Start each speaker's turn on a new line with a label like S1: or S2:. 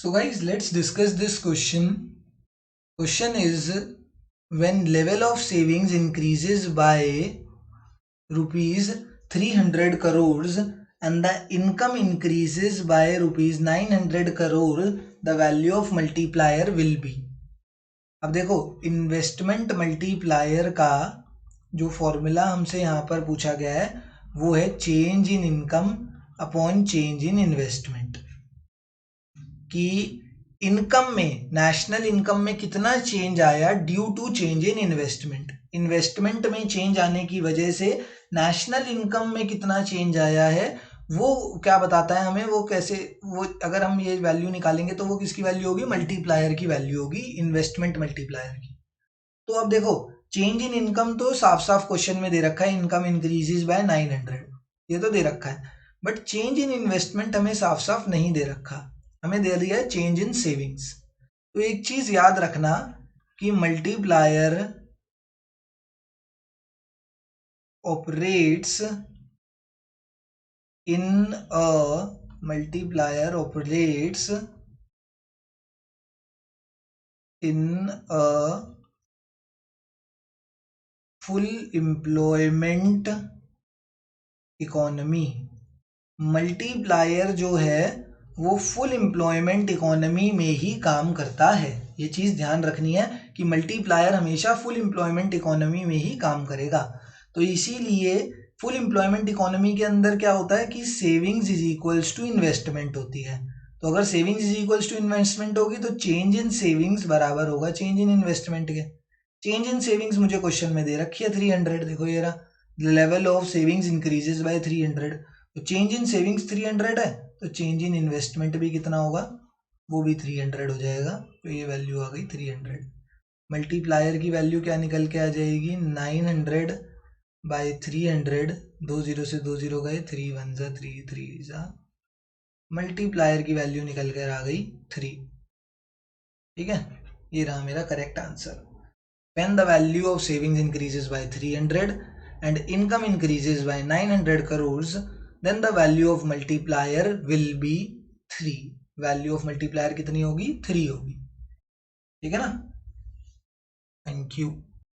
S1: So guys, let's discuss this question. Question is, when level of savings increases by rupees 300 crores and the income increases by rupees 900 crore, the value of multiplier will be. अब देखो, investment multiplier का जो formula हमसे यहाँ पर पूछा गया है वो है change in income upon change in investment. कि इनकम में, नेशनल इनकम में कितना चेंज आया due to change in investment. Investment में चेंज आने की वजह से नेशनल इनकम में कितना चेंज आया है वो क्या बताता है हमें। वो कैसे, वो अगर हम ये वैल्यू निकालेंगे तो वो किसकी वैल्यू होगी, मल्टीप्लायर की वैल्यू होगी, इन्वेस्टमेंट मल्टीप्लायर की। तो अब देखो, चेंज इन इनकम तो साफ साफ क्वेश्चन में दे रखा है, इनकम इंक्रीजेस बाय 900, ये तो दे रखा है। बट चेंज इन इन्वेस्टमेंट हमें साफ साफ नहीं दे रखा, हमें दे दिया है चेंज इन सेविंग्स। तो एक चीज याद रखना कि multiplier operates in a full employment economy. Multiplier जो है वो फुल एम्प्लॉयमेंट इकोनॉमी में ही काम करता है। ये चीज़ ध्यान रखनी है कि मल्टीप्लायर हमेशा फुल एम्प्लॉयमेंट इकोनॉमी में ही काम करेगा। तो इसीलिए फुल एम्प्लॉयमेंट इकोनॉमी के अंदर क्या होता है कि savings is equals to investment होती है। तो अगर savings is equals to investment होगी तो चेंज इन सेविंग्स बराबर होगा चेंज इन इन्वेस्टमेंट के। चेंज इन सेविंग्स मुझे क्वेश्चन में दे रखी है 300, देखो ये रहा, level of savings increases by 300। तो चेंज इन सेविंग्स 300 है तो चेंज इन इन्वेस्टमेंट भी कितना होगा, वो भी 300 हो जाएगा। तो ये वैल्यू आ गई 300। मल्टीप्लायर की वैल्यू क्या निकल के आ जाएगी, 900 बाय 300, 2 0 से 2 0 गए, 3 1 जा 3 3 जा, मल्टीप्लायर की वैल्यू निकल कर आ गई 3। ठीक है, ये रहा मेरा correct answer. When the value of savings increases by 300 and income increases by 900 crores, then the value of multiplier will be 3. Value of multiplier कितनी होगी, 3 होगी। ठीक है ना, थैंक यू।